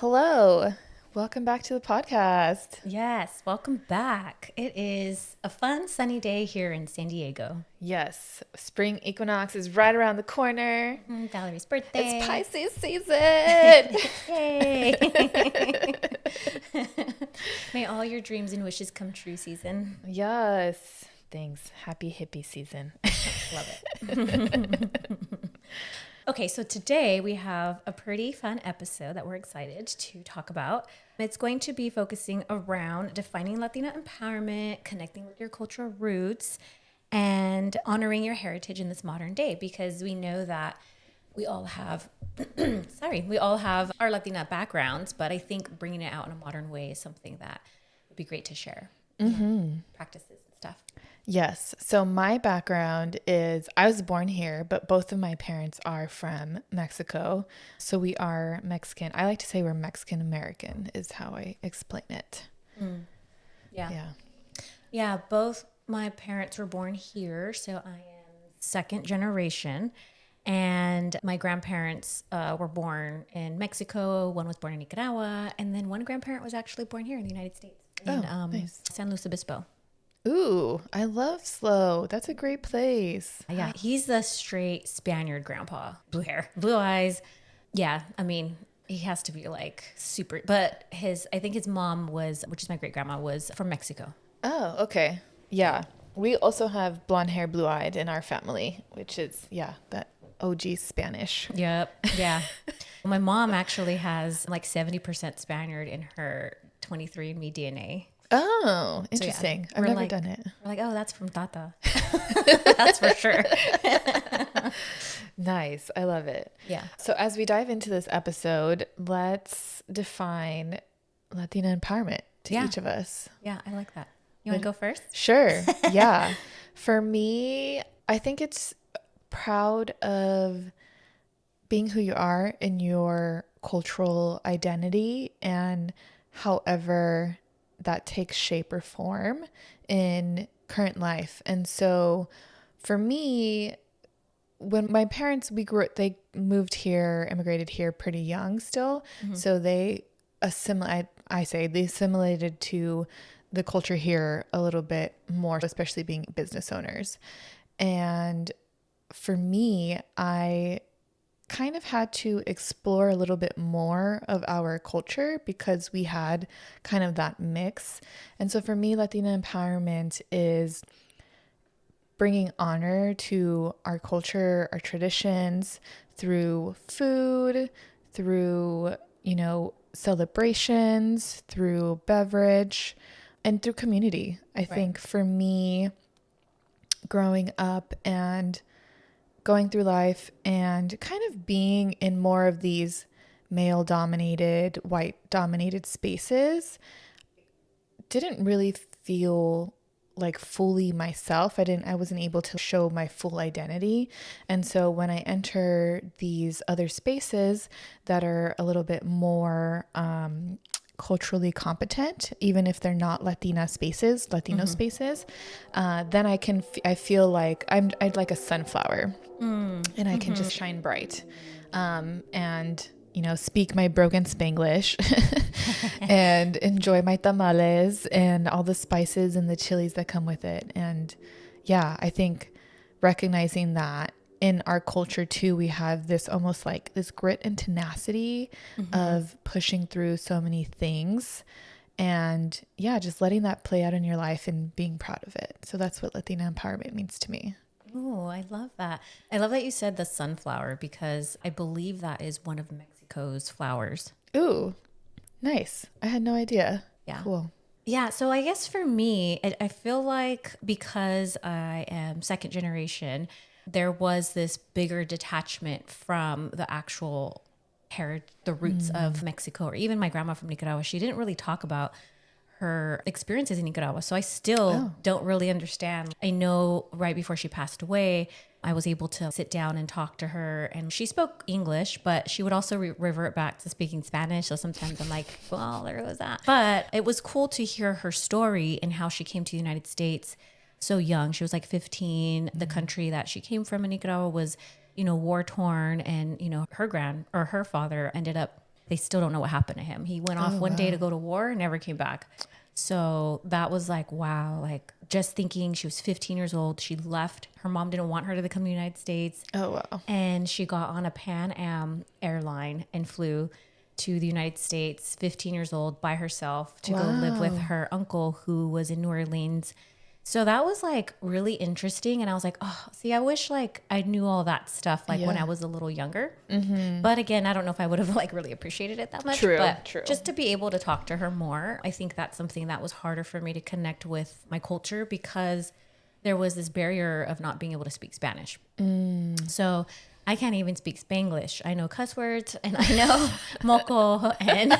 Hello. Welcome back to the podcast. Yes, welcome back. It is a fun sunny day here in San Diego. Yes, spring equinox is right around the corner. Valerie's birthday. It's Pisces season. Yay! May all your dreams and wishes come true season. Yes. Thanks. Happy hippie season. Love it. Okay, so today we have a pretty fun episode that we're excited to talk about. It's going to be focusing around defining Latina empowerment, connecting with your cultural roots, and honoring your heritage in this modern day, because we know that we all have, we all have our Latina backgrounds, but I think bringing it out in a modern way is something that would be great to share. Practices and stuff. Yes. So my background is I was born here, but both of my parents are from Mexico. So we are Mexican. I like to say we're Mexican American is how I explain it. Yeah, both my parents were born here, so I am second generation. And my grandparents were born in Mexico. One was born in Nicaragua, and then one grandparent was actually born here in the United States, in nice. San Luis Obispo. Ooh, I love Slow. That's a great place. Yeah, he's the straight Spaniard grandpa. Blue hair, blue eyes. Yeah, I mean, he has to be like super, but I think his mom was, which is my great grandma, was from Mexico. Oh, okay. Yeah. We also have blonde hair, blue eyed in our family, which is, that OG Spanish. Yep. Yeah. My mom actually has like 70% Spaniard in her 23andMe DNA. Oh, interesting. So, yeah, I've never done it. We're like, oh, that's from Tata. That's for sure. Nice. I love it. Yeah. So as we dive into this episode, let's define Latina empowerment to each of us. Yeah, I like that. You want to go first? Sure. Yeah. For me, I think it's proud of being who you are in your cultural identity, and however that takes shape or form in current life. And so for me, when my parents, they moved here, immigrated here pretty young still. Mm-hmm. So they assimilated to the culture here a little bit more, especially being business owners. And for me, I kind of had to explore a little bit more of our culture because we had kind of that mix. And so for me, Latina empowerment is bringing honor to our culture, our traditions through food, through, celebrations, through beverage, and through community. I think for me, growing up and going through life and kind of being in more of these male-dominated, white-dominated spaces didn't really feel like fully myself. I wasn't able to show my full identity. And so when I enter these other spaces that are a little bit more culturally competent, even if they're not Latino spaces, then I feel like I'd like a sunflower, and I can just shine bright, and speak my broken Spanglish and enjoy my tamales and all the spices and the chilies that come with it. And I think recognizing that in our culture too, we have this almost like this grit and tenacity of pushing through so many things, and just letting that play out in your life and being proud of it. So that's what Latina empowerment means to me. Oh, I love that. I love that you said the sunflower, because I believe that is one of Mexico's flowers. Ooh, nice. I had no idea. Yeah. Cool. Yeah. So I guess for me, I feel like because I am second generation, there was this bigger detachment from the actual the roots of Mexico, or even my grandma from Nicaragua. She didn't really talk about her experiences in Nicaragua. So I still don't really understand. I know right before she passed away, I was able to sit down and talk to her, and she spoke English, but she would also revert back to speaking Spanish. So sometimes I'm like, well, there goes that. But it was cool to hear her story and how she came to the United States so young. She was like 15. The country that she came from in Nicaragua was, war torn, and, her father ended up they still don't know what happened to him. He went off one day to go to war and never came back. So that was like, wow, like just thinking she was 15 years old. She left. Her mom didn't want her to come to the United States. Oh, wow. And she got on a Pan Am airline and flew to the United States, 15 years old, by herself to go live with her uncle who was in New Orleans. So that was like really interesting. And I was like, oh, see, I wish like I knew all that stuff like when I was a little younger. But again, I don't know if I would have like really appreciated it that much. True. Just to be able to talk to her more, I think that's something that was harder for me to connect with my culture because there was this barrier of not being able to speak Spanish. So I can't even speak Spanglish. I know cuss words and I know moco and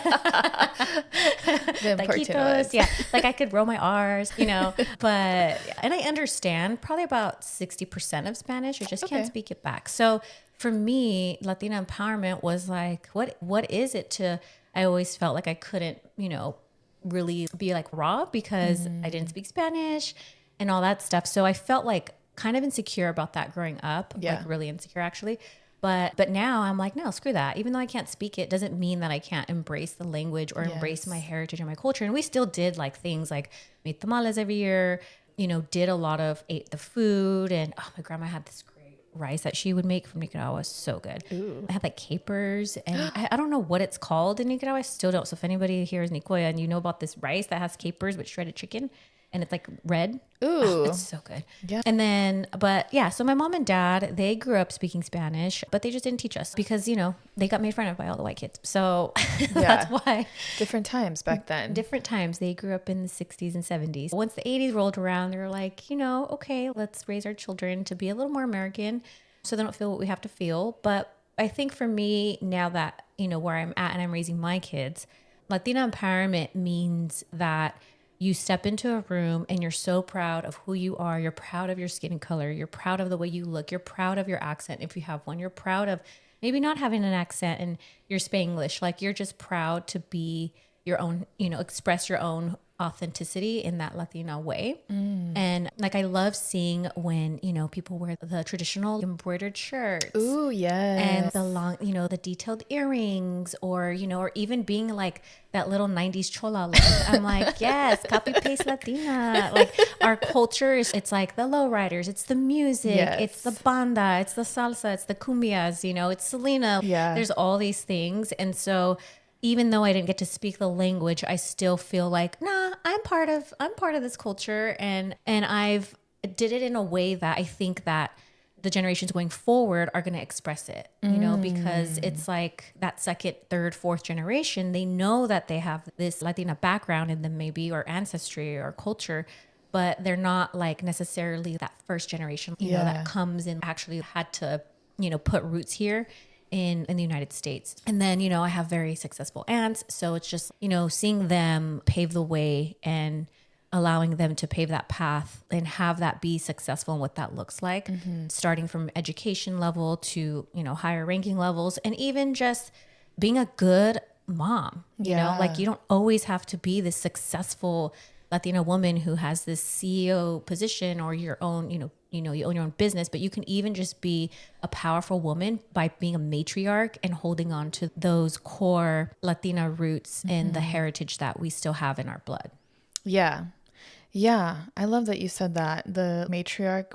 taquitos. Yeah, like I could roll my R's, you know, and I understand probably about 60% of Spanish. I just can't speak it back. So for me, Latina empowerment was like, what is it to, I always felt like I couldn't, you know, really be like raw because I didn't speak Spanish and all that stuff. So I felt like kind of insecure about that growing up, like really insecure actually. But now I'm like, no, screw that. Even though I can't speak it, doesn't mean that I can't embrace the language or embrace my heritage and my culture. And we still did like things like made tamales every year, you know, ate the food. And my grandma had this great rice that she would make from Nicaragua. So good. Ooh. I had like capers and I don't know what it's called in Nicaragua. I still don't. So if anybody here is Nicoya and you know about this rice that has capers with shredded chicken, and it's like red. Ooh. It's so good. Yeah. And then, so my mom and dad, they grew up speaking Spanish, but they just didn't teach us because, you know, they got made fun of by all the white kids. So that's why. Different times back then. Different times. They grew up in the 60s and 70s. Once the 80s rolled around, they were like, you know, okay, let's raise our children to be a little more American so they don't feel what we have to feel. But I think for me, now that, you know, where I'm at and I'm raising my kids, Latina empowerment means that you step into a room and you're so proud of who you are. You're proud of your skin color. You're proud of the way you look. You're proud of your accent. If you have one, you're proud of maybe not having an accent and you're Spanglish. Like you're just proud to be your own, you know, express your own authenticity in that Latina way. And like, I love seeing when, you know, people wear the traditional embroidered shirts. Ooh, yes. And the long, you know, the detailed earrings or, you know, or even being like that little 90s chola look. I'm like, yes, copy paste Latina. Like our culture is, it's like the lowriders, it's the music, it's the banda, it's the salsa, it's the cumbias, you know, it's Selena. Yeah. There's all these things. And so even though I didn't get to speak the language, I still feel like, nah, I'm part of this culture. And I've did it in a way that I think that the generations going forward are going to express it, you know, because it's like that second, third, fourth generation, they know that they have this Latina background in them maybe, or ancestry or culture, but they're not like necessarily that first generation, you know, that comes and actually had to, you know, put roots here in the United States. And then, you know, I have very successful aunts. So it's just, you know, seeing them pave the way and allowing them to pave that path and have that be successful and what that looks like, starting from education level to, you know, higher ranking levels, and even just being a good mom, you know, like you don't always have to be this successful Latina woman who has this CEO position or your own, you own your own business, but you can even just be a powerful woman by being a matriarch and holding on to those core Latina roots and the heritage that we still have in our blood. Yeah. Yeah. I love that you said that. The matriarch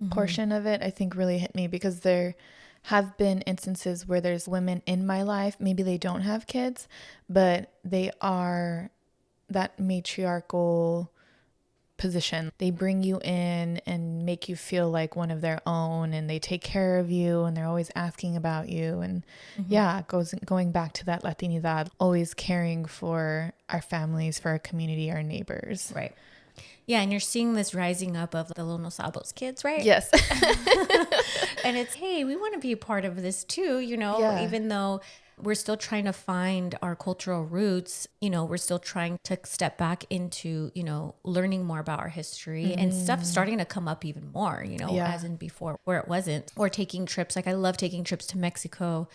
portion of it, I think really hit me because there have been instances where there's women in my life, maybe they don't have kids, but they are that matriarchal position. They bring you in and make you feel like one of their own, and they take care of you, and they're always asking about you. And going back to that Latinidad, always caring for our families, for our community, our neighbors. Right. Yeah, and you're seeing this rising up of the Little Nos Sabos kids, right? Yes. And it's, hey, we want to be a part of this too, you know, even though we're still trying to find our cultural roots, you know, we're still trying to step back into, you know, learning more about our history and stuff starting to come up even more, you know, as in before where it wasn't, or taking trips. Like I love taking trips to Mexico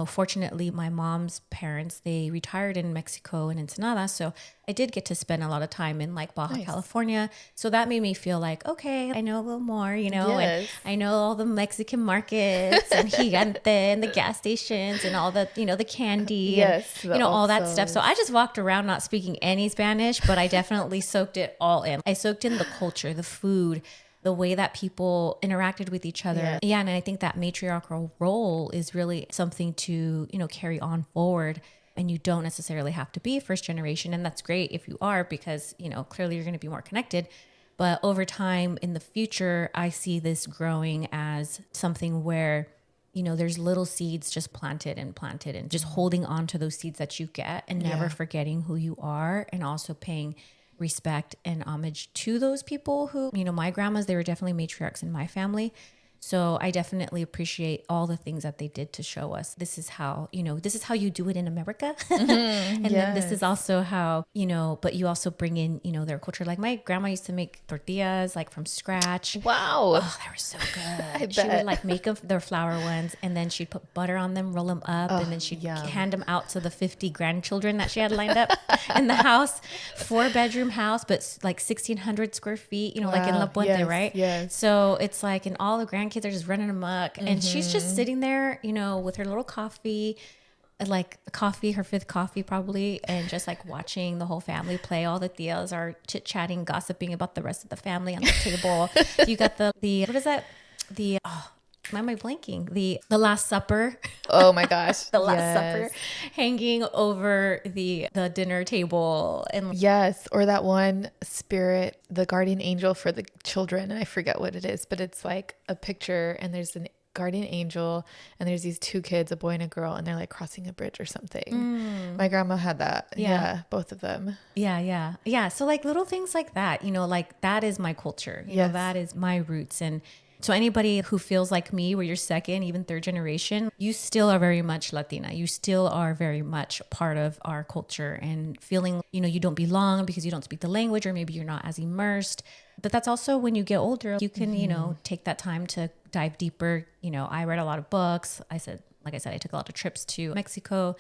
fortunately my mom's parents, they retired in Mexico and Ensenada. So I did get to spend a lot of time in like Baja, California. So that made me feel like, okay, I know a little more, and I know all the Mexican markets and Gigante and the gas stations and all the, the candy and, all that stuff. So I just walked around not speaking any Spanish, but I definitely soaked it all in. I soaked in the culture, the food, the way that people interacted with each other. Yeah. And I think that matriarchal role is really something to, carry on forward. And you don't necessarily have to be first generation. And that's great if you are, because, clearly you're going to be more connected. But over time in the future, I see this growing as something where, there's little seeds just planted and just holding on to those seeds that you get and never forgetting who you are, and also paying respect and homage to those people who, my grandmas, they were definitely matriarchs in my family. So I definitely appreciate all the things that they did to show us this is how you do it in America. And then this is also how, but you also bring in, their culture. Like my grandma used to make tortillas like from scratch. Wow. Oh, they were so good. She would like make their flour ones, and then she'd put butter on them, roll them up, and then she'd hand them out to the 50 grandchildren that she had lined up in the house. 4-bedroom house, but like 1,600 square feet, like in La Puente, right? Yes. So it's like, and all the grandkids are just running amok, and she's just sitting there, with her little coffee, like her 5th coffee probably, and just like watching the whole family play. All the tias are chit-chatting, gossiping about the rest of the family on the table. You got the what is that? Why am I blanking? The Last Supper. Oh my gosh. The Last Supper hanging over the dinner table. And yes. Or that one spirit, the guardian angel for the children. And I forget what it is, but it's like a picture, and there's an guardian angel, and there's these 2 kids, a boy and a girl, and they're like crossing a bridge or something. My grandma had that. Yeah. Both of them. Yeah. So like little things like that, like that is my culture. You know, that is my roots. And so anybody who feels like me, where you're 2nd, even 3rd generation, you still are very much Latina. You still are very much part of our culture, and feeling, you don't belong because you don't speak the language, or maybe you're not as immersed. But that's also when you get older, you can, take that time to dive deeper. I read a lot of books. Like I said, I took a lot of trips to Mexico.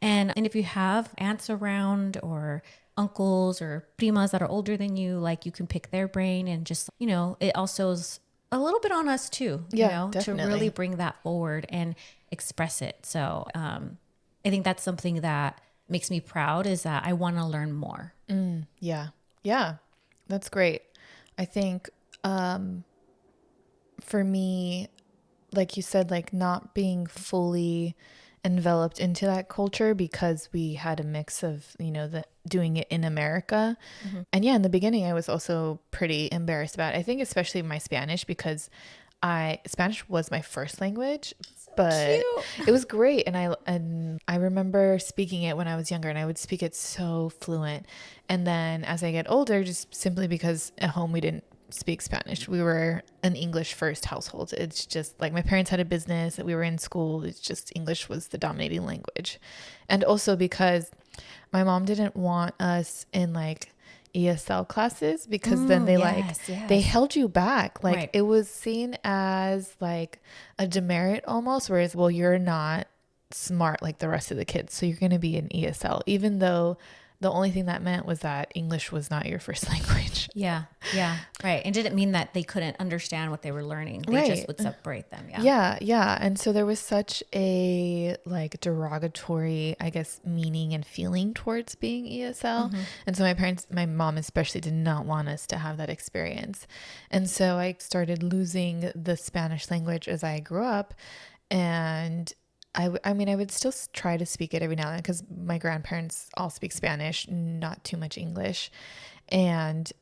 And if you have aunts around, or uncles or primas that are older than you, like you can pick their brain, and just, it also is a little bit on us too, definitely. To really bring that forward and express it. So I think that's something that makes me proud, is that I want to learn more. Yeah. That's great. I think for me, like you said, like not being fully enveloped into that culture, because we had a mix of, doing it in America. And in the beginning, I was also pretty embarrassed about it. I think especially my Spanish, because Spanish was my first language, but it was great. And I remember speaking it when I was younger, and I would speak it so fluent. And then as I get older, just simply because at home we didn't speak Spanish. We were an English first household. It's just like my parents had a business, that we were in school. It's just English was the dominating language. And also because my mom didn't want us in like ESL classes, because then they they held you back. Like it was seen as like a demerit almost, whereas, well, you're not smart like the rest of the kids, so you're going to be in ESL, even though the only thing that meant was that English was not your first language. Yeah. Right. And didn't mean that they couldn't understand what they were learning. They just would separate them. Yeah. And so there was such a like derogatory, I guess, meaning and feeling towards being ESL. And so my mom especially, did not want us to have that experience. And so I started losing the Spanish language as I grew up. And I mean, I would still try to speak it every now and then, because my grandparents all speak Spanish, not too much English. And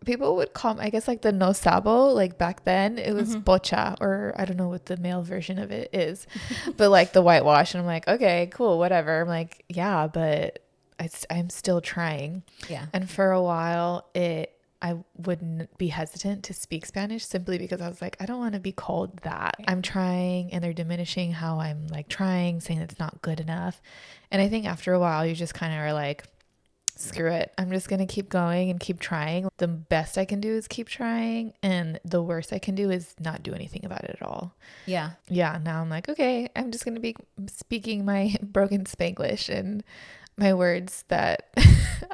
people would call me, I guess, like the no sabo, like back then it was bocha, or I don't know what the male version of it is, but like the whitewash. And I'm like, okay, cool, whatever. I'm like, yeah, but I'm still trying. Yeah. And for a while I wouldn't be hesitant to speak Spanish, simply because I was like, I don't want to be called that. I'm trying, and they're diminishing how I'm like trying, saying it's not good enough. And I think after a while, you just kind of are like, screw it. I'm just going to keep going and keep trying. The best I can do is keep trying. And the worst I can do is not do anything about it at all. Yeah. Yeah. Now I'm like, okay, I'm just going to be speaking my broken Spanglish and my words that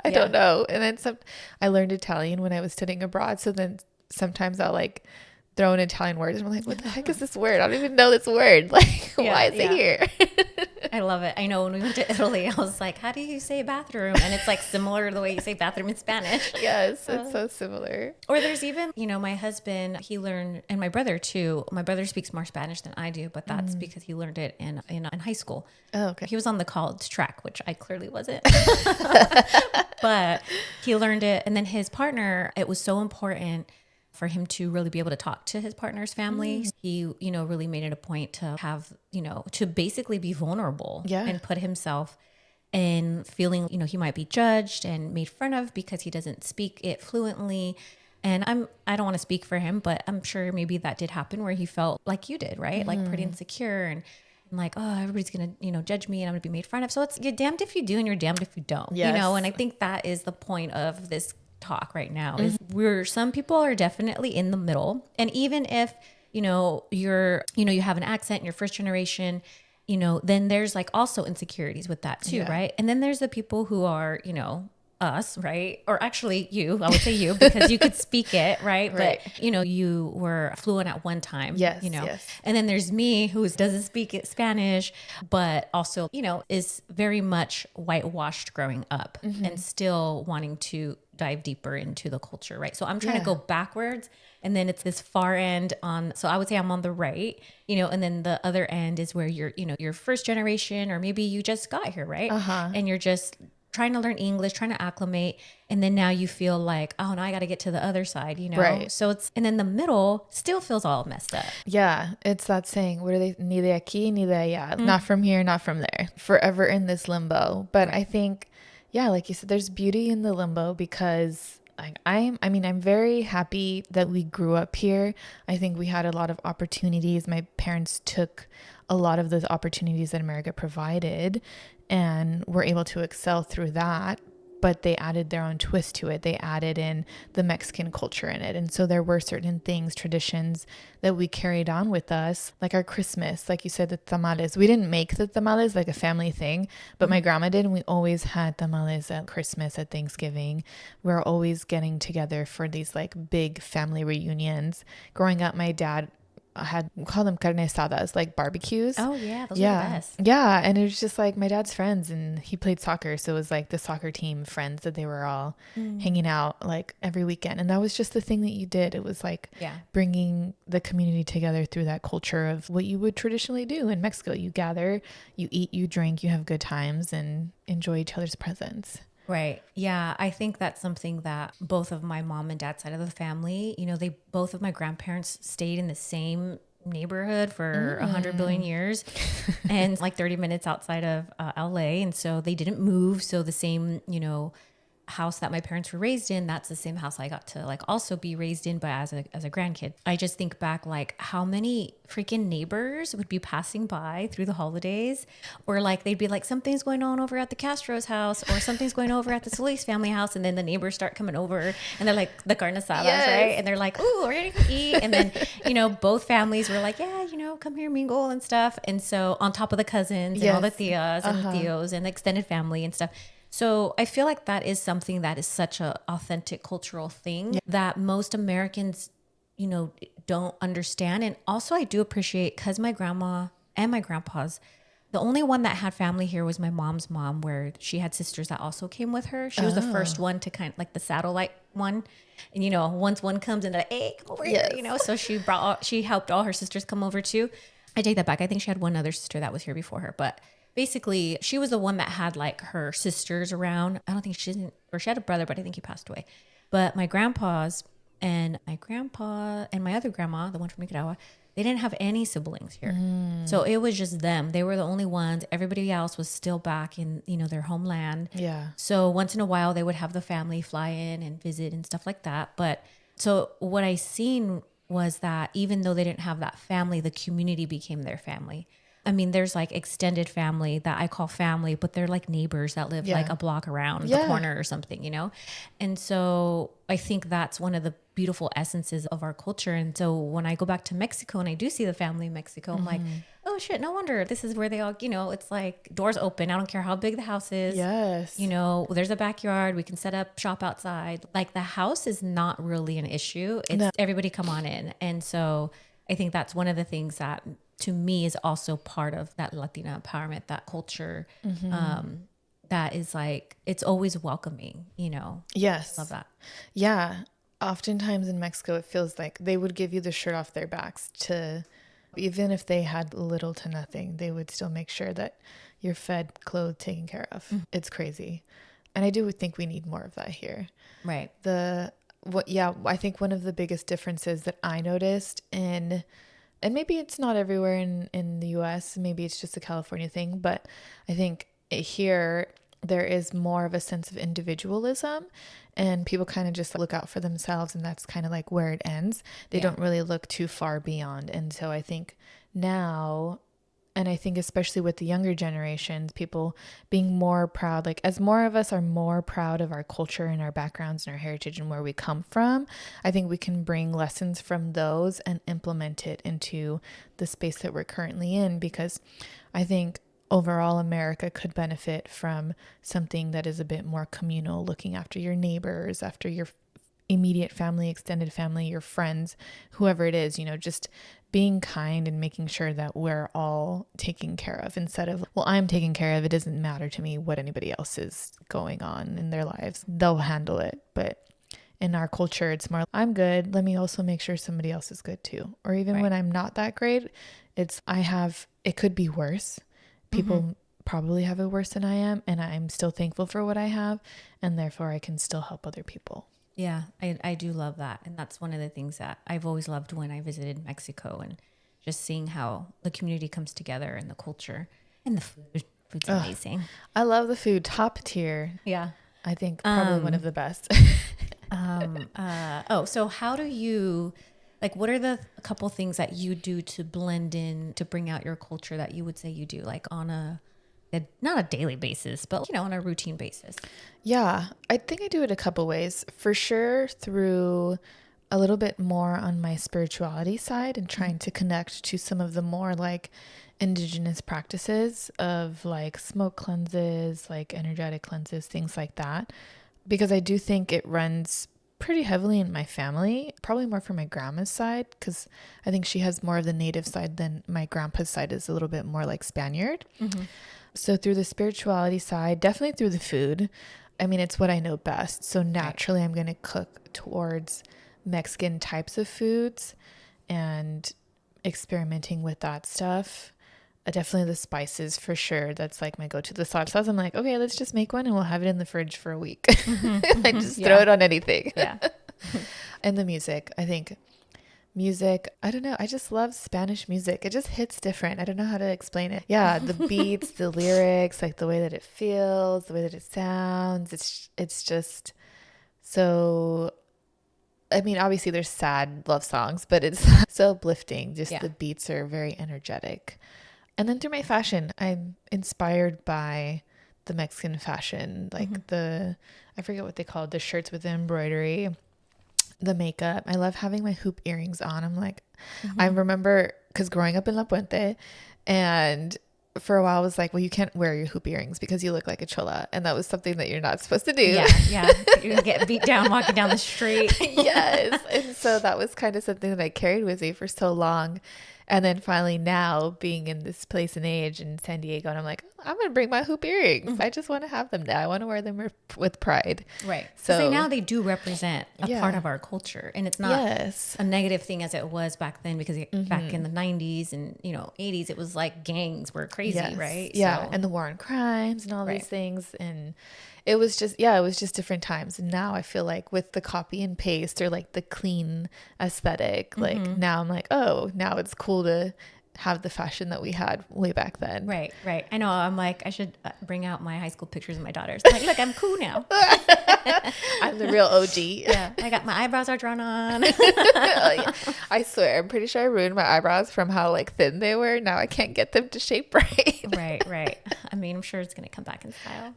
I don't know. And then I learned Italian when I was studying abroad. So then sometimes I'll like throw an Italian word and I'm like, what the heck is this word? I don't even know this word. Like, why is it here? I love it. I know when we went to Italy, I was like, how do you say bathroom? And it's like similar to the way you say bathroom in Spanish. Yes, it's so similar. Or there's even, my husband, he learned, and my brother too. My brother speaks more Spanish than I do, but that's because he learned it in high school. Oh, okay. He was on the college track, which I clearly wasn't. But he learned it. And then his partner, it was so important for him to really be able to talk to his partner's family. He, really made it a point to have, to basically be vulnerable and put himself in feeling, he might be judged and made fun of because he doesn't speak it fluently. And I don't want to speak for him, but I'm sure maybe that did happen where he felt like you did, right? Like pretty insecure and like, oh, everybody's going to, judge me and I'm going to be made fun of. So you're damned if you do and you're damned if you don't, and I think that is the point of this talk right now is some people are definitely in the middle. And even if, you have an accent and you're first generation, then there's like also insecurities with that too. Right. And then there's the people who are, us, right? Or actually I would say you, because you could speak it, right? But, you were fluent at one time, yes. And then there's me who doesn't speak Spanish, but also, is very much whitewashed growing up and still wanting to dive deeper into the culture, right? So I'm trying to go backwards, and then it's this far end so I would say I'm on the right, and then the other end is where you're first generation, or maybe you just got here, right? And you're just trying to learn English, trying to acclimate. And then now you feel like, oh, now I got to get to the other side, Right. So and then the middle still feels all messed up. Yeah. It's that saying, what are they? Ni de aquí, ni de allá. Not from here, not from there. Forever in this limbo. But I think, like you said, there's beauty in the limbo because I'm very happy that we grew up here. I think we had a lot of opportunities. My parents took a lot of those opportunities that America provided and were able to excel through that. But they added their own twist to it. They added in the Mexican culture in it. And so there were certain things, traditions that we carried on with us, like our Christmas, like you said, the tamales. We didn't make the tamales like a family thing, but my grandma did. And we always had tamales at Christmas, at Thanksgiving. We were always getting together for these like big family reunions. Growing up, my dad we call them carne asadas, like barbecues. Oh yeah, those are the best. Yeah, and it was just like my dad's friends, and he played soccer, so it was like the soccer team friends that they were all hanging out like every weekend, and that was just the thing that you did. It was like bringing the community together through that culture of what you would traditionally do in Mexico. You gather, you eat, you drink, you have good times, and enjoy each other's presence. Right. Yeah. I think that's something that both of my mom and dad side of the family, both of my grandparents stayed in the same neighborhood for 100 billion years and like 30 minutes outside of LA. And so they didn't move. So the same, house that my parents were raised in, that's the same house I got to like also be raised in, but as a grandkid. I just think back like how many freaking neighbors would be passing by through the holidays, or like they'd be like, something's going on over at the Castro's house, or something's going over at the Solis family house, and then the neighbors start coming over and they're like the carne asadas, right? And they're like, ooh, we're gonna go eat. And then both families were like, yeah, come here, mingle and stuff. And so on top of the cousins and all the tias and tios and the extended family and stuff. So I feel like that is something that is such a authentic cultural thing that most Americans, don't understand. And also I do appreciate, because my grandma and my grandpa's, the only one that had family here was my mom's mom, where she had sisters that also came with her. She was the first one to kind of like the satellite one. And, once one comes and they're like, hey, come over here, so she helped all her sisters come over too. I take that back. I think she had one other sister that was here before her, but basically, she was the one that had like her sisters around. I don't think she had a brother, but I think he passed away. But my grandpa's and my grandpa and my other grandma, the one from Nicaragua, they didn't have any siblings here. So it was just them. They were the only ones. Everybody else was still back in, their homeland. Yeah. So once in a while, they would have the family fly in and visit and stuff like that. But so what I seen was that even though they didn't have that family, the community became their family. I mean, there's like extended family that I call family, but they're like neighbors that live like a block around the corner or something, you know? And so I think that's one of the beautiful essences of our culture. And so when I go back to Mexico and I do see the family in Mexico, I'm like, oh shit, no wonder this is where they all, you know, it's like doors open. I don't care how big the house is. Yes. You know, there's a backyard. We can set up shop outside. Like the house is not really an issue. It's everybody come on in. And so I think that's one of the things that to me is also part of that Latina empowerment, that culture, that is like, it's always welcoming, you know? Yes. Love that. Yeah. Oftentimes in Mexico, it feels like they would give you the shirt off their backs to, even if they had little to nothing, they would still make sure that you're fed, clothed, taken care of. It's crazy. And I do think we need more of that here. Right. I think one of the biggest differences that I noticed and maybe it's not everywhere in the US, maybe it's just a California thing, but I think here there is more of a sense of individualism and people kind of just look out for themselves and that's kind of like where it ends. They don't really look too far beyond. And so I think now, and I think especially with the younger generations, people being more proud, like as more of us are more proud of our culture and our backgrounds and our heritage and where we come from, I think we can bring lessons from those and implement it into the space that we're currently in, because I think overall America could benefit from something that is a bit more communal, looking after your neighbors, after your immediate family, extended family, your friends, whoever it is, you know, just being kind and making sure that we're all taken care of instead of, well, I'm taken care of. It doesn't matter to me what anybody else is going on in their lives. They'll handle it. But in our culture, it's more, I'm good. Let me also make sure somebody else is good too. Or even when I'm not that great, it could be worse. People probably have it worse than I am. And I'm still thankful for what I have. And therefore I can still help other people. Yeah, I do love that. And that's one of the things that I've always loved when I visited Mexico and just seeing how the community comes together and the culture and the food. Food's amazing. I love the food. Top tier. Yeah. I think probably one of the best. So how do you, like, what are the couple things that you do to blend in, to bring out your culture that you would say you do, like on not a daily basis, but, you know, on a routine basis? Yeah, I think I do it a couple ways. For sure, through a little bit more on my spirituality side and trying to connect to some of the more like indigenous practices of like smoke cleanses, like energetic cleanses, things like that. Because I do think it runs pretty heavily in my family, probably more from my grandma's side, because I think she has more of the native side than my grandpa's side is a little bit more like Spaniard. So through the spirituality side, definitely through the food. I mean, it's what I know best. So naturally, I'm going to cook towards Mexican types of foods and experimenting with that stuff. Definitely the spices for sure. That's like my go-to. The salsas, I'm like, okay, let's just make one and we'll have it in the fridge for a week. I just throw it on anything. Yeah. And the music, I think music, I don't know. I just love Spanish music. It just hits different. I don't know how to explain it. Yeah. The beats, the lyrics, like the way that it feels, the way that it sounds. It's just so, I mean, obviously there's sad love songs, but it's so uplifting. Just the beats are very energetic. And then through my fashion, I'm inspired by the Mexican fashion, like I forget what they call it, the shirts with the embroidery, the makeup. I love having my hoop earrings on. I'm like, I remember because growing up in La Puente, and for a while I was like, well, you can't wear your hoop earrings because you look like a chola. And that was something that you're not supposed to do. Yeah. You're going to get beat down walking down the street. Yes. And so that was kind of something that I carried with me for so long. And then finally now being in this place and age in San Diego, and I'm like, I'm going to bring my hoop earrings. I just want to have them now. I want to wear them with pride. Right. So now they do represent a part of our culture, and it's not a negative thing as it was back then, because back in the 90s and, 80s, it was like gangs were crazy, right? Yeah. So, and the war on crimes and all these things. And it was just different times. And now I feel like with the copy and paste or like the clean aesthetic, like now I'm like, oh, now it's cool to have the fashion that we had way back then. Right. I know. I'm like, I should bring out my high school pictures of my daughters. I'm like, look, I'm cool now. I'm the real OG. Yeah. I got my eyebrows are drawn on. I swear, I'm pretty sure I ruined my eyebrows from how like thin they were. Now I can't get them to shape right. Right. I mean, I'm sure it's going to come back in style.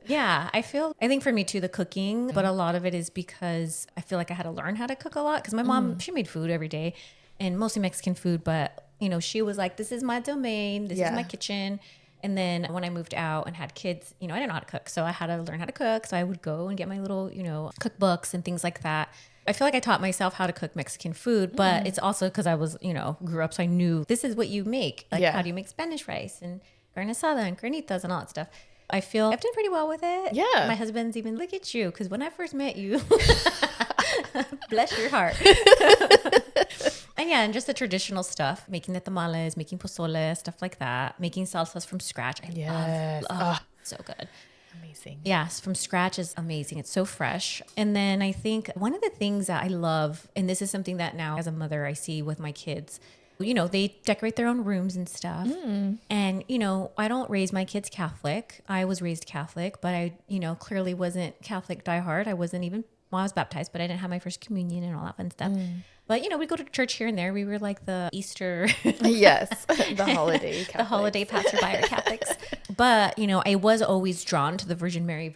Yeah. I think for me too, the cooking, but a lot of it is because I feel like I had to learn how to cook a lot because my mom, she made food every day and mostly Mexican food, but she was like, this is my domain. This is my kitchen. And then when I moved out and had kids, I didn't know how to cook. So I had to learn how to cook. So I would go and get my little, cookbooks and things like that. I feel like I taught myself how to cook Mexican food, but it's also because I was, grew up. So I knew this is what you make. Like, how do you make Spanish rice and carne asada and carnitas and all that stuff. I feel I've done pretty well with it. Yeah. My husband's even, look at you. Because when I first met you, bless your heart. And just the traditional stuff, making the tamales, making pozole, stuff like that, making salsas from scratch. I love. So good. Amazing. Yes, from scratch is amazing. It's so fresh. And then I think one of the things that I love, and this is something that now as a mother I see with my kids, they decorate their own rooms and stuff. And, I don't raise my kids Catholic. I was raised Catholic, but I, clearly wasn't Catholic diehard. I wasn't even, I was baptized, but I didn't have my first communion and all that fun stuff. But, we go to church here and there. We were like the Easter. Yes. The holiday Catholics. The holiday passerby Catholics. But, I was always drawn to the Virgin Mary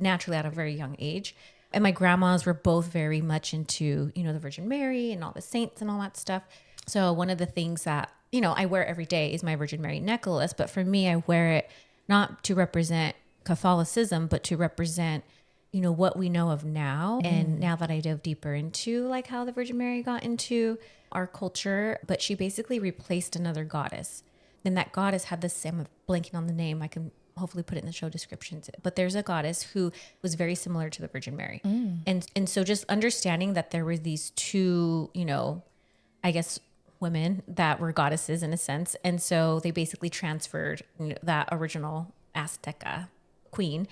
naturally at a very young age. And my grandmas were both very much into, the Virgin Mary and all the saints and all that stuff. So one of the things that, I wear every day is my Virgin Mary necklace. But for me, I wear it not to represent Catholicism, but to represent what we know of now. And now that I dove deeper into like how the Virgin Mary got into our culture, but she basically replaced another goddess. Then that goddess had the same, I'm blanking on the name. I can hopefully put it in the show descriptions, but there's a goddess who was very similar to the Virgin Mary. And so just understanding that there were these two, I guess women that were goddesses in a sense. And so they basically transferred that original Azteca queen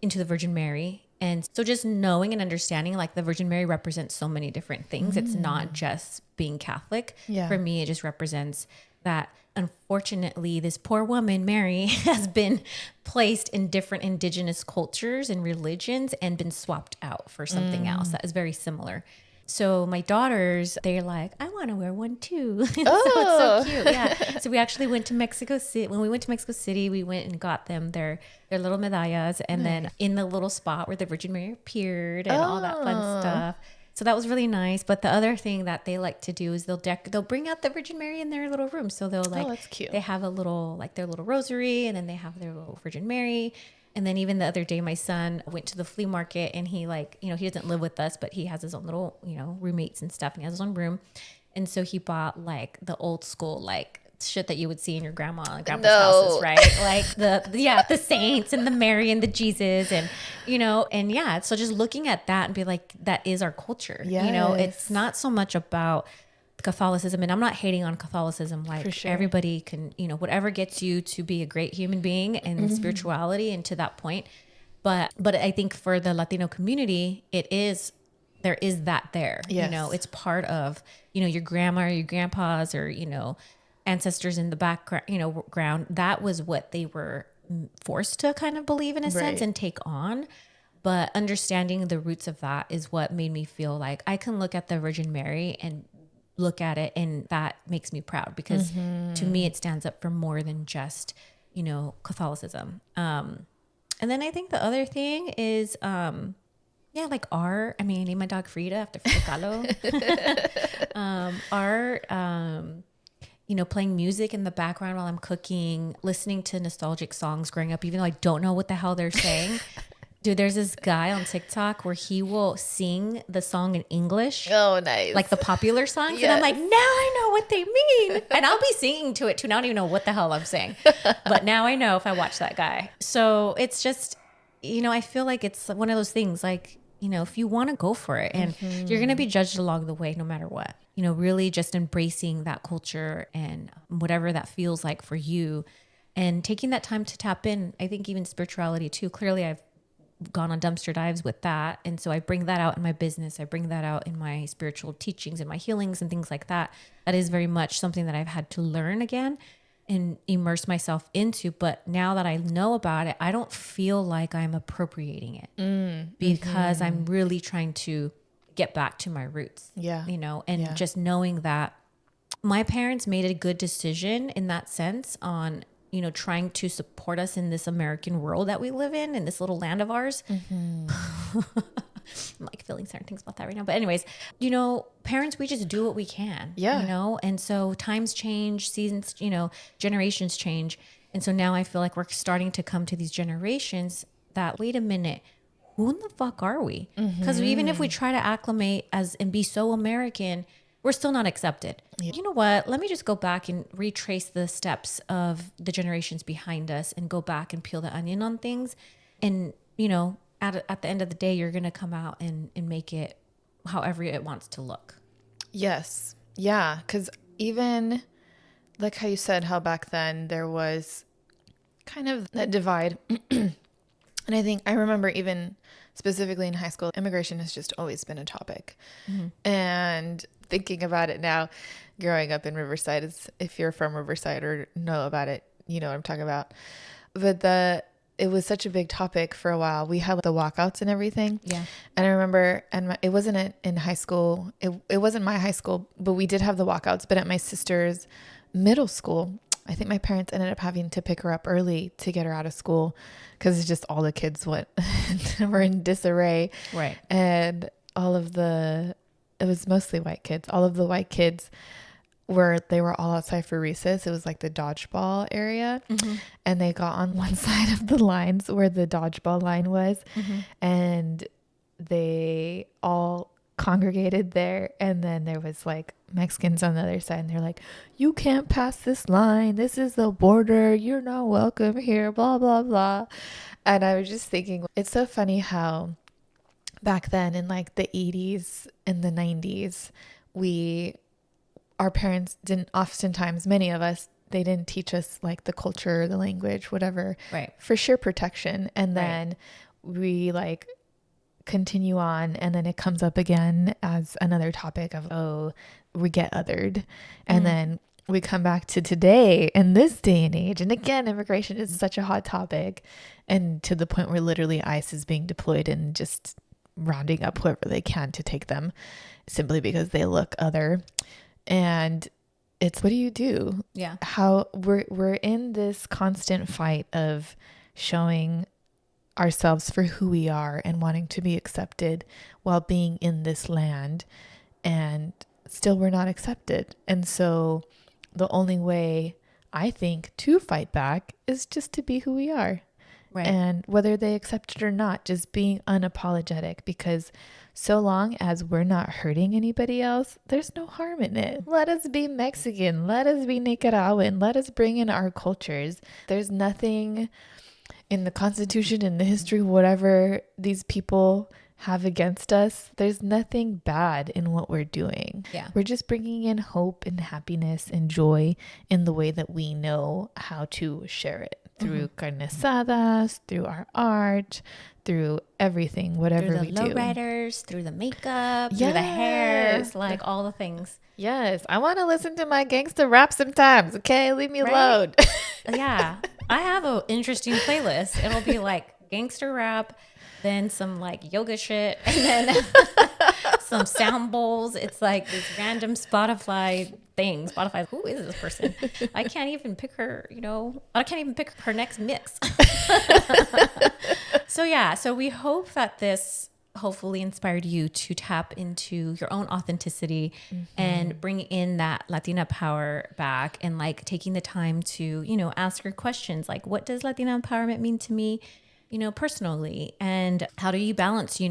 into the Virgin Mary. And so just knowing and understanding like the Virgin Mary represents so many different things. It's not just being Catholic. Yeah. For me, it just represents that unfortunately this poor woman, Mary, has been placed in different indigenous cultures and religions and been swapped out for something else that is very similar. So my daughters, they're like, I want to wear one too. So it's so cute. Yeah. So we actually went to Mexico City. When we went to Mexico City, we went and got them their little medallas. And then in the little spot where the Virgin Mary appeared and all that fun stuff. So that was really nice. But the other thing that they like to do is they'll bring out the Virgin Mary in their little room. So they'll like, that's cute. They have a little, like their little rosary, and then they have their little Virgin Mary. And then even the other day, my son went to the flea market, and he he doesn't live with us, but he has his own little, roommates and stuff, and he has his own room. And so he bought like the old school, like shit that you would see in your grandma and grandpa's houses, right? Like the saints and the Mary and the Jesus and, so just looking at that and be like, that is our culture. Yes. It's not so much about Catholicism, and I'm not hating on Catholicism. Like For sure. everybody can, whatever gets you to be a great human being and spirituality and to that point. But I think for the Latino community, there is that there. Yes. It's part of, your grandma or your grandpas or, ancestors in the background, ground. That was what they were forced to kind of believe in a sense and take on. But understanding the roots of that is what made me feel like I can look at the Virgin Mary and look at it, and that makes me proud because to me it stands up for more than just Catholicism. And then I think the other thing is like art. I mean, I named my dog Frida after Frida Kahlo. Art, playing music in the background while I'm cooking, listening to nostalgic songs growing up, even though I don't know what the hell they're saying. Dude, there's this guy on TikTok where he will sing the song in English. Oh, nice. Like the popular songs. Yes. And I'm like, now I know what they mean. And I'll be singing to it too. And I don't even know what the hell I'm saying. But now I know if I watch that guy. So it's just, I feel like it's one of those things like, if you want to go for it and you're going to be judged along the way, no matter what, really just embracing that culture and whatever that feels like for you and taking that time to tap in. I think even spirituality too. Clearly I've gone on dumpster dives with that. And so I bring that out in my business. I bring that out in my spiritual teachings and my healings and things like that. That is very much something that I've had to learn again and immerse myself into. But now that I know about it, I don't feel like I'm appropriating it because I'm really trying to get back to my roots, you know, and just knowing that my parents made a good decision in that sense on, you know, trying to support us in this American world that we live in this little land of ours. I'm like feeling certain things about that right now. But anyways, you know, parents, we just do what we can, you know? And so times change, seasons, you know, generations change. And so now I feel like we're starting to come to these generations that, wait a minute, who in the fuck are we? Because even if we try to acclimate as and be so American, we're still not accepted. You know what? Let me just go back and retrace the steps of the generations behind us and go back and peel the onion on things. And, you know, at the end of the day, you're going to come out and make it however it wants to look. Yes. Yeah. Because even like how you said, how back then there was kind of that divide. And I think I remember even specifically in high school, immigration has just always been a topic. And thinking about it now, growing up in Riverside, is if you're from Riverside or know about it, you know what I'm talking about. But it was such a big topic for a while. We had the walkouts and everything. Yeah. And I remember, and it wasn't in high school. It wasn't my high school, but we did have the walkouts. But at my sister's middle school, I think my parents ended up having to pick her up early to get her out of school because it's just all the kids were in disarray. Right. And it was mostly white kids. All of the white kids they were all outside for recess. It was like the dodgeball area. And they got on one side of the lines where the dodgeball line was. And they all congregated there. And then there was like Mexicans on the other side. And they're like, you can't pass this line. This is the border. You're not welcome here. Blah, blah, blah. And I was just thinking, it's so funny how back then in like the 80s and the 90s, our parents didn't, oftentimes, many of us, they didn't teach us like the culture, the language, whatever, right? For sure protection. And then we like continue on, and then it comes up again as another topic of, oh, we get othered. And then we come back to today in this day and age. And again, immigration is such a hot topic, and to the point where literally ICE is being deployed and just rounding up whoever they can to take them simply because they look other. And it's, what do you do? Yeah. How we're in this constant fight of showing ourselves for who we are and wanting to be accepted while being in this land, and still we're not accepted. And so the only way I think to fight back is just to be who we are. Right. And whether they accept it or not, just being unapologetic, because so long as we're not hurting anybody else, there's no harm in it. Let us be Mexican. Let us be Nicaraguan. Let us bring in our cultures. There's nothing in the Constitution, in the history, whatever these people have against us. There's nothing bad in what we're doing. Yeah. We're just bringing in hope and happiness and joy in the way that we know how to share it. Through carne asadas, through our art, through everything, whatever we do. Through the lowriders, through the makeup, through the hairs, like all the things. Yes. I want to listen to my gangster rap sometimes. Okay. Leave me alone. Yeah. I have an interesting playlist. It'll be like gangster rap, then some like yoga shit, and then some sound bowls. It's like this random Spotify thing. Spotify, who is this person? I can't even pick her, I can't even pick her next mix. So we hope that this hopefully inspired you to tap into your own authenticity and bring in that Latina power back, and like taking the time to, ask your questions like, what does Latina empowerment mean to me, personally? And how do you balance,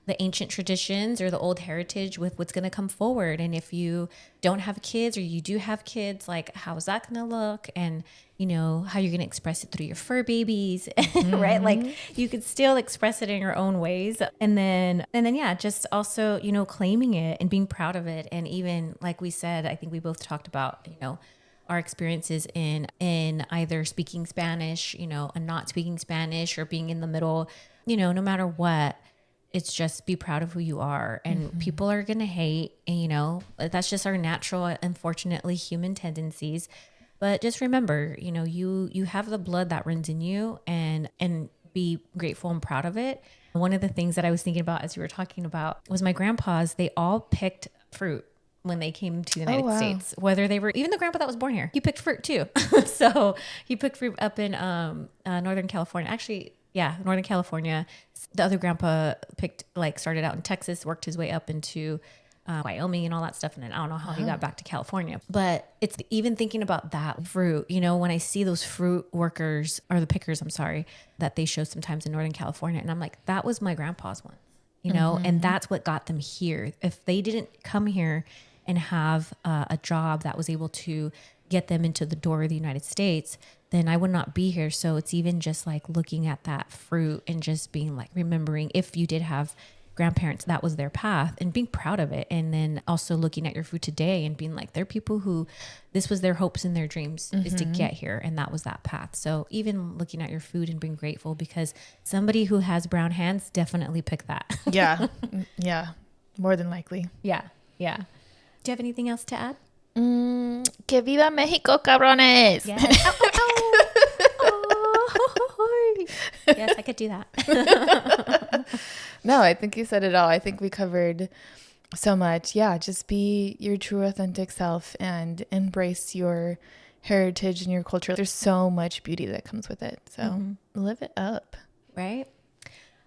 the ancient traditions or the old heritage with what's going to come forward? And if you don't have kids or you do have kids, like how's that going to look? And, how you're going to express it through your fur babies, right? Like you could still express it in your own ways. And then, yeah, just also, claiming it and being proud of it. And even like we said, I think we both talked about, our experiences in either speaking Spanish, you know, and not speaking Spanish, or being in the middle, you know, no matter what, it's just be proud of who you are. And people are going to hate, and, you know, that's just our natural, unfortunately, human tendencies. But just remember, you know, you have the blood that runs in you, and be grateful and proud of it. One of the things that I was thinking about as you were talking about was my grandpas, they all picked fruit when they came to the United States, whether they were, even the grandpa that was born here, he picked fruit too. So he picked fruit up in Northern California. Actually, yeah, Northern California. The other grandpa started out in Texas, worked his way up into Wyoming and all that stuff. And then I don't know how he got back to California. But it's even thinking about that fruit, you know, when I see those fruit workers, or the pickers, I'm sorry, that they show sometimes in Northern California. And I'm like, that was my grandpa's one, you know, and that's what got them here. If they didn't come here and have a job that was able to get them into the door of the United States, then I would not be here. So it's even just like looking at that fruit and just being like, remembering if you did have grandparents, that was their path, and being proud of it. And then also looking at your food today and being like, they're people who this was their hopes and their dreams is to get here. And that was that path. So even looking at your food and being grateful, because somebody who has brown hands definitely picked that. Yeah. Yeah. More than likely. Yeah. Yeah. Do you have anything else to add? Que viva Mexico, cabrones. Yes. Oh. Yes, I could do that. No, I think you said it all. I think we covered so much. Yeah, just be your true, authentic self and embrace your heritage and your culture. There's so much beauty that comes with it. So live it up. Right?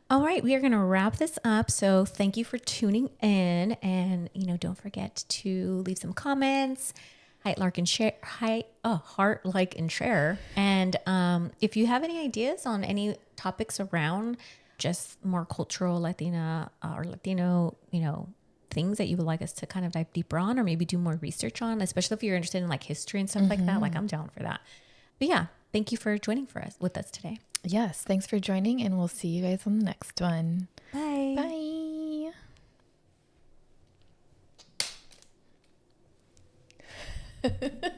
All right, we are going to wrap this up. So thank you for tuning in, and, you know, don't forget to leave some comments, heart, like, and share. And if you have any ideas on any topics around just more cultural Latina or Latino, you know, things that you would like us to kind of dive deeper on, or maybe do more research on, especially if you're interested in like history and stuff like that, like I'm down for that. But yeah, thank you for joining with us today. Yes, thanks for joining, and we'll see you guys on the next one. Bye. Bye.